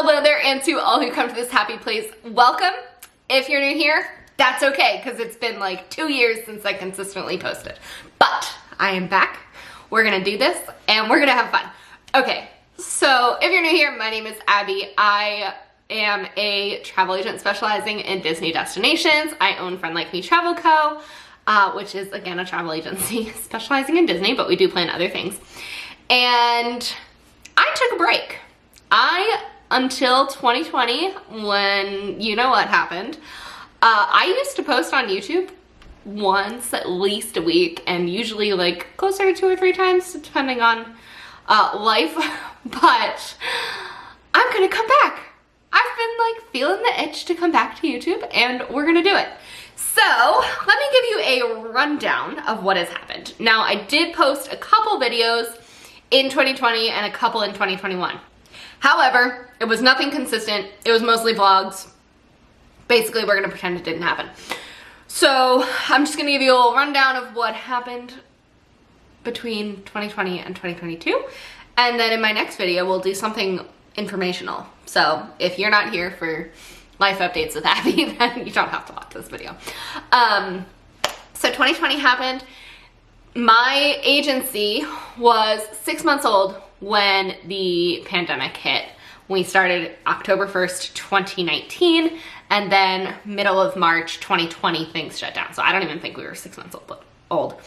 Hello there, and to all who come to this happy place, welcome. If you're new here, that's okay, because it's been like 2 years since I consistently posted. But I am back, we're gonna do this, and we're gonna have fun. Okay, so if you're new here, my name is Abby. I am a travel agent specializing in Disney destinations. I own Friend Like Me Travel Co., which is, again, a travel agency specializing in Disney, but we do plan other things. And I took a break. Until 2020, when you know what happened, I used to post on YouTube once at least a week, and usually like closer to 2 or 3 times depending on life, but I'm gonna come back. I've been like feeling the itch to come back to YouTube, and we're gonna do it. So let me give you a rundown of what has happened. Now, I did post a couple videos in 2020 and a couple in 2021. However, it was nothing consistent. It was mostly vlogs. Basically, we're gonna pretend it didn't happen. So I'm just gonna give you a little rundown of what happened between 2020 and 2022. And then in my next video, we'll do something informational. So if you're not here for life updates with Abby, then you don't have to watch this video. So 2020 happened. My agency was 6 months old when the pandemic hit. We started October 1st, 2019, and then middle of March 2020 things shut down. So I don't even think we were 6 months old.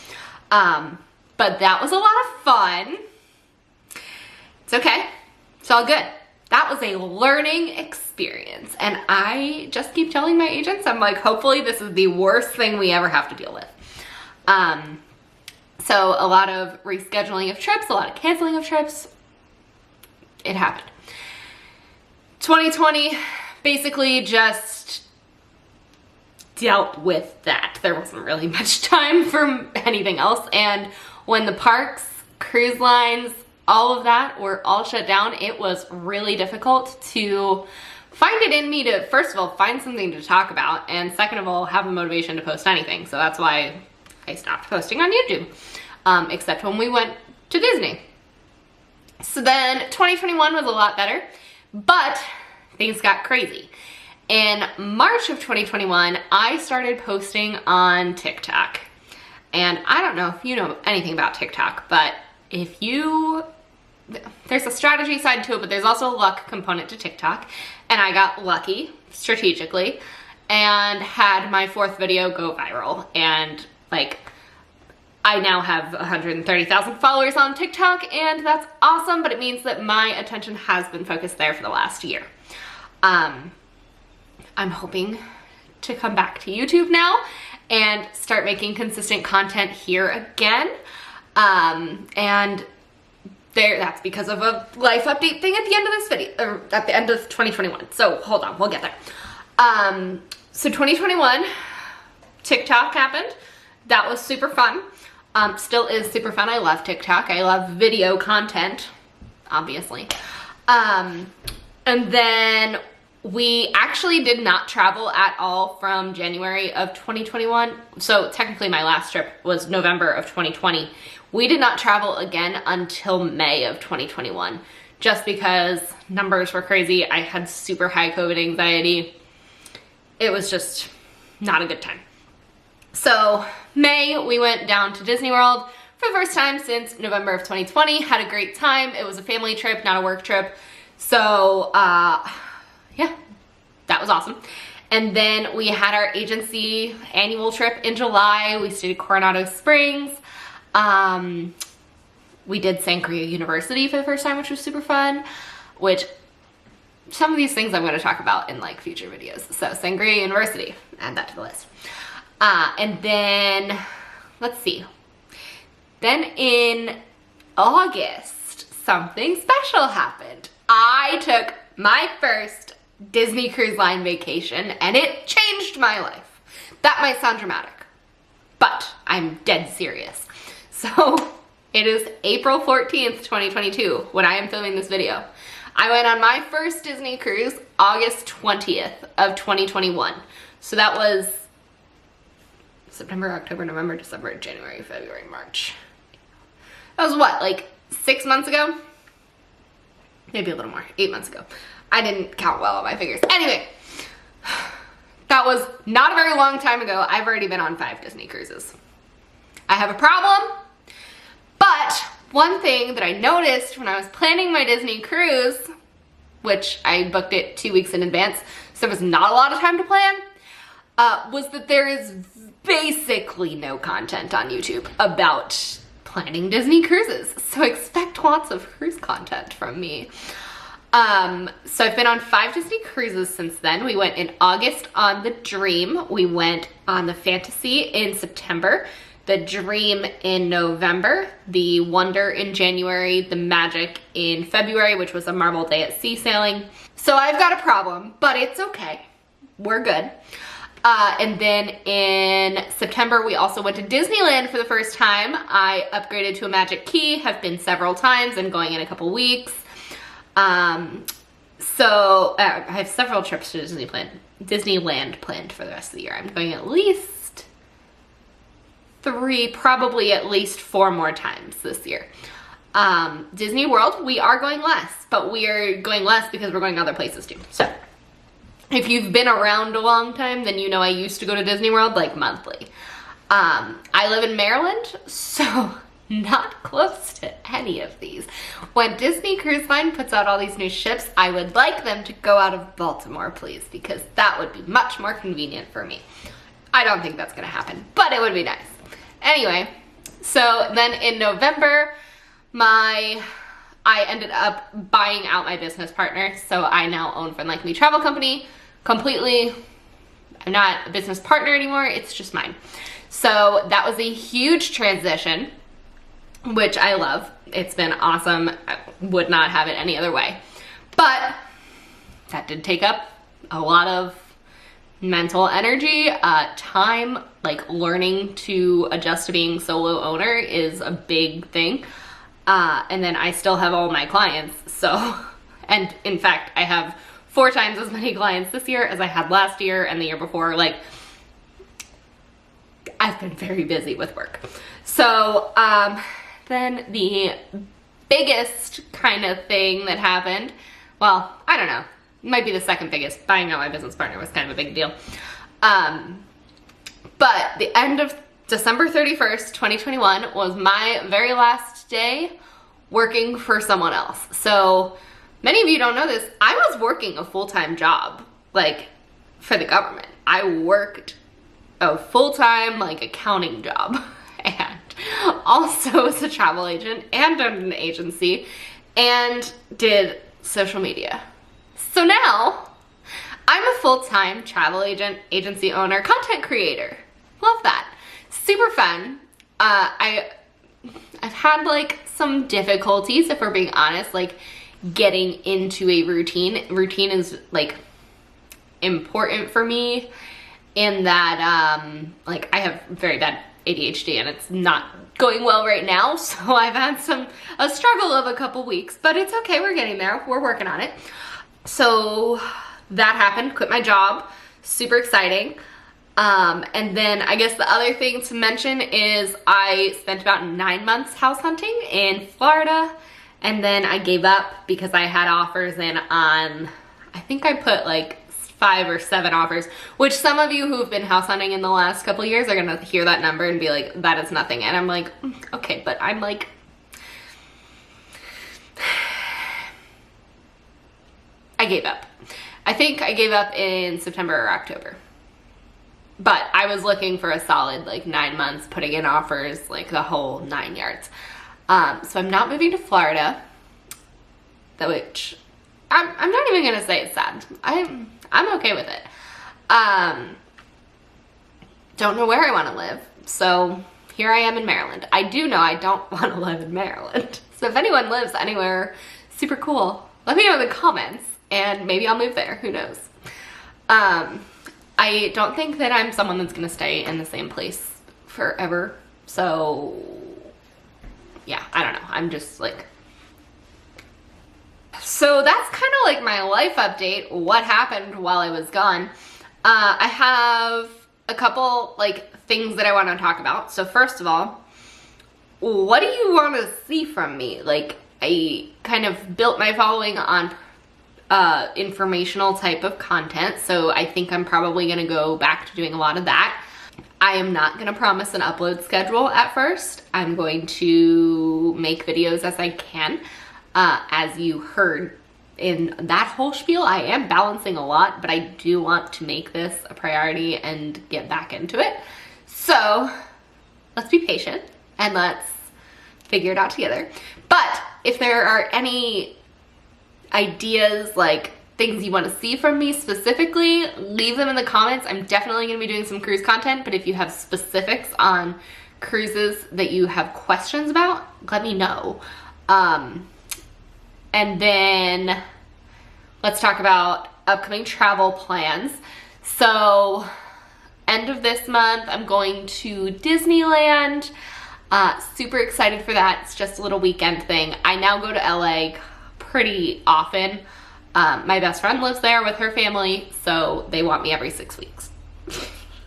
But that was a lot of fun. It's okay. It's all good. That was a learning experience. And I just keep telling my agents, I'm like, hopefully this is the worst thing we ever have to deal with. So a lot of rescheduling of trips, a lot of canceling of trips. It happened. 2020 basically just dealt with that. There wasn't really much time for anything else. And when the parks, cruise lines, all of that were all shut down, it was really difficult to find it in me to, first of all, find something to talk about, and second of all, have a motivation to post anything. So that's why I stopped posting on YouTube, except when we went to Disney. So then 2021 was a lot better, but things got crazy. In March of 2021, I started posting on TikTok. And I don't know if you know anything about TikTok, but there's a strategy side to it, but there's also a luck component to TikTok. And I got lucky strategically and had my 4th video go viral. And like, I now have 130,000 followers on TikTok, and that's awesome, but it means that my attention has been focused there for the last year. I'm hoping to come back to YouTube now and start making consistent content here again. And that's because of a life update thing at the end of this video, or at the end of 2021. So hold on, we'll get there. So 2021, TikTok happened. That was super fun. Still is super fun. I love TikTok. I love video content, obviously. And then we actually did not travel at all from January of 2021. So technically my last trip was November of 2020. We did not travel again until May of 2021, just because numbers were crazy. I had super high COVID anxiety. It was just not a good time. So May, we went down to Disney World for the first time since November of 2020. Had a great time. It was a family trip, not a work trip. So yeah, that was awesome. And then we had our agency annual trip in July. We stayed at Coronado Springs. We did Sangria University for the first time, which was super fun, which some of these things I'm going to talk about in like future videos. So Sangria University, add that to the list. And then, let's see. Then in August, something special happened. I took my first Disney Cruise Line vacation, and it changed my life. That might sound dramatic, but I'm dead serious. So it is April 14th, 2022, when I am filming this video. I went on my first Disney cruise August 20th of 2021. So that was September, October, November, December, January, February, March. That was what, like 6 months ago? maybe a little more, 8 months ago. I didn't count well on my fingers. Anyway, that was not a very long time ago. I've already been on 5 Disney cruises. I have a problem, but one thing that I noticed when I was planning my Disney cruise, which I booked it 2 weeks in advance, so there was not a lot of time to plan, was that there is basically no content on YouTube about planning Disney cruises. So expect lots of cruise content from me. So I've been on 5 Disney cruises since then. We went in August on the Dream. We went on the Fantasy in September, the Dream in November, the Wonder in January, the Magic in February, which was a Marble Day at Sea sailing. So I've got a problem, but it's okay. We're good. And then in September, we also went to Disneyland for the first time. I upgraded to a Magic Key, have been several times and going in a couple weeks. So I have several trips to Disneyland planned for the rest of the year. I'm going at least 3, probably at least 4 more times this year. Disney World, we are going less, but we are going less because we're going other places too. So if you've been around a long time, then you know I used to go to Disney World like monthly. I live in Maryland, so not close to any of these. When Disney Cruise Line puts out all these new ships, I would like them to go out of Baltimore, please, because that would be much more convenient for me. I don't think that's gonna happen, but it would be nice. Anyway, so then in November, I ended up buying out my business partner, so I now own Friend Like Me Travel Company completely. I'm not a business partner anymore, it's just mine. So that was a huge transition, which I love. It's been awesome. I would not have it any other way. But that did take up a lot of mental energy, time, like learning to adjust to being solo owner is a big thing. And then I still have all my clients, so, and in fact, I have 4 times as many clients this year as I had last year and the year before. Like, I've been very busy with work. So, then the biggest kind of thing that happened, well, I don't know, it might be the second biggest. Buying out my business partner was kind of a big deal. But the end of December 31st, 2021 was my very last day working for someone else. So many of you don't know this, I was working a full-time job, like for the government. I worked a full-time like accounting job and also as a travel agent and owned an agency and did social media. So now I'm a full-time travel agent, agency owner, content creator. Love that. Super fun. I've had like some difficulties, if we're being honest, like getting into a routine. Routine is like important for me in that like I have very bad ADHD and it's not going well right now, so I've had a struggle of a couple weeks, but it's okay, we're getting there, we're working on it. So that happened, quit my job, super exciting. And then I guess the other thing to mention is I spent about 9 months house hunting in Florida, and then I gave up because I had offers in on, I think I put like 5 or 7 offers, which some of you who've been house hunting in the last couple years are gonna hear that number and be like, that is nothing. And I'm like, okay, but I'm like, I gave up. I think I gave up in September or October. But I was looking for a solid like 9 months, putting in offers, like the whole 9 yards. So I'm not moving to Florida, which I'm not even gonna say it's sad. I'm okay with it. Don't know where I want to live, so here I am in Maryland. I do know I don't want to live in Maryland. So if anyone lives anywhere super cool, let me know in the comments, and maybe I'll move there. Who knows? I don't think that I'm someone that's gonna stay in the same place forever. So yeah, I don't know. I'm just like, so that's kind of like my life update, what happened while I was gone. I have a couple like things that I want to talk about. So first of all, what do you want to see from me? Like, I kind of built my following on informational type of content, so I think I'm probably gonna go back to doing a lot of that. I am not gonna promise an upload schedule at first. I'm going to make videos as I can. As you heard in that whole spiel, I am balancing a lot, but I do want to make this a priority and get back into it. So let's be patient and let's figure it out together. But if there are any ideas, like things you want to see from me specifically, leave them in the comments. I'm definitely going to be doing some cruise content, but if you have specifics on cruises that you have questions about, let me know. And then let's talk about upcoming travel plans. So end of this month, I'm going to Disneyland. Super excited for that. It's just a little weekend thing. I now go to LA pretty often. My best friend lives there with her family, so they want me every 6 weeks.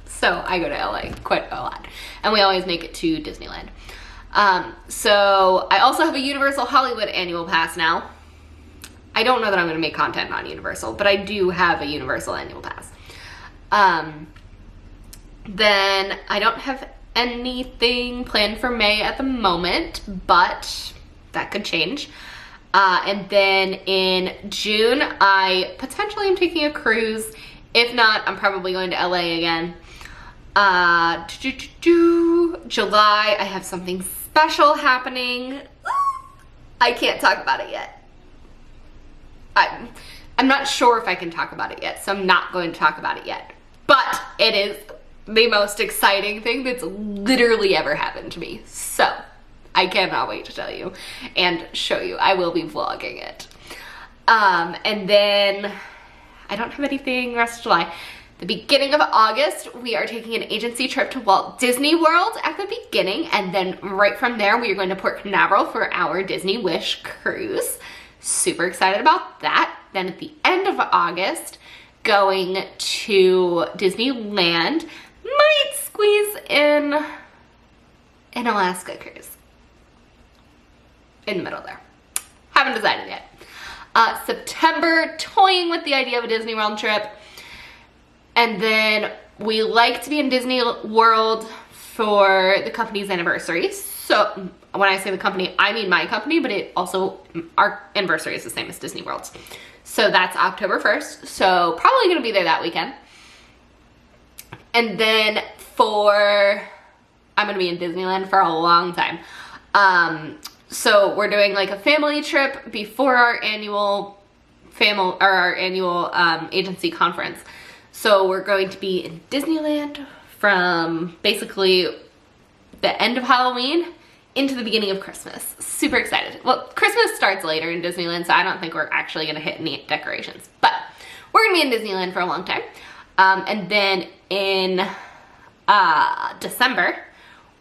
So I go to LA quite a lot. And we always make it to Disneyland. So I also have a Universal Hollywood annual pass now. I don't know that I'm going to make content on Universal, but I do have a Universal annual pass. Then I don't have anything planned for May at the moment, but that could change. And then in June, I potentially am taking a cruise. If not, I'm probably going to LA again. July, I have something special happening. I can't talk about it yet. I'm not sure if I can talk about it yet, so I'm not going to talk about it yet. But it is the most exciting thing that's literally ever happened to me. So I cannot wait to tell you and show you. I will be vlogging it. And then I don't have anything rest of July. The beginning of August, we are taking an agency trip to Walt Disney World at the beginning, and then right from there, we are going to Port Canaveral for our Disney Wish cruise. Super excited about that. Then at the end of August, going to Disneyland. Might squeeze in an Alaska cruise. In the middle there. Haven't decided yet. September, toying with the idea of a Disney World trip. And then we like to be in Disney World for the company's anniversary. So when I say the company, I mean my company, but it also, our anniversary is the same as Disney World's. So that's October 1st. So probably gonna be there that weekend. And then I'm gonna be in Disneyland for a long time. So we're doing like a family trip before our annual agency conference. So we're going to be in Disneyland from basically the end of Halloween into the beginning of Christmas. Super excited. Well, Christmas starts later in Disneyland, so I don't think we're actually gonna hit any decorations, but we're gonna be in Disneyland for a long time. And then in December,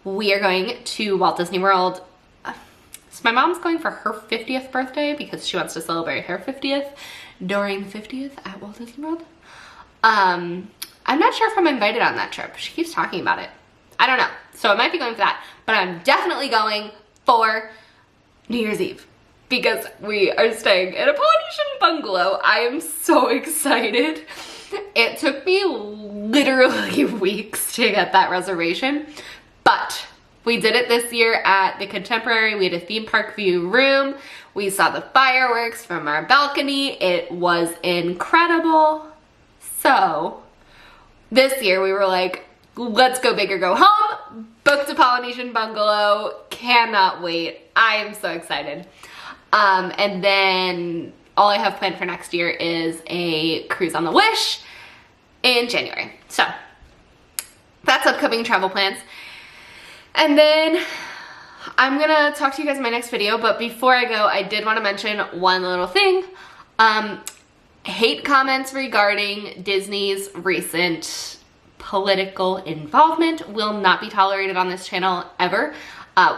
we are going to Walt Disney World. So my mom's going for her 50th birthday because she wants to celebrate her 50th during the 50th at Walt Disney World. I'm not sure if I'm invited on that trip. She keeps talking about it. I don't know. So I might be going for that, but I'm definitely going for New Year's Eve because we are staying in a Polynesian bungalow. I am so excited. It took me literally weeks to get that reservation, but we did it this year at the Contemporary. We had a theme park view room. We saw the fireworks from our balcony. It was incredible. So this year we were like, let's go big or go home. Booked a Polynesian bungalow. Cannot wait. I am so excited. And then all I have planned for next year is a cruise on the Wish in January. So that's upcoming travel plans. And then I'm gonna talk to you guys in my next video, but before I go, I did want to mention one little thing. Hate comments regarding Disney's recent political involvement will not be tolerated on this channel ever.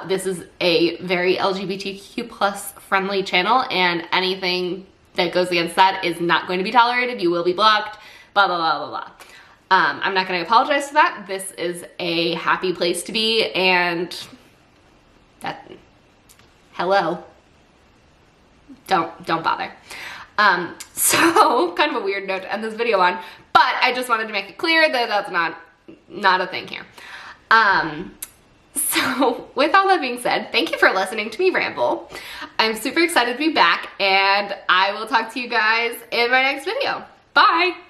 This is a very LGBTQ plus friendly channel, and anything that goes against that is not going to be tolerated. You will be blocked, blah, blah, blah, blah, blah. I'm not going to apologize for that. This is a happy place to be, and that, hello. don't bother. So kind of a weird note to end this video on, but I just wanted to make it clear that that's not a thing here. So with all that being said, thank you for listening to me ramble. I'm super excited to be back, and I will talk to you guys in my next video. Bye!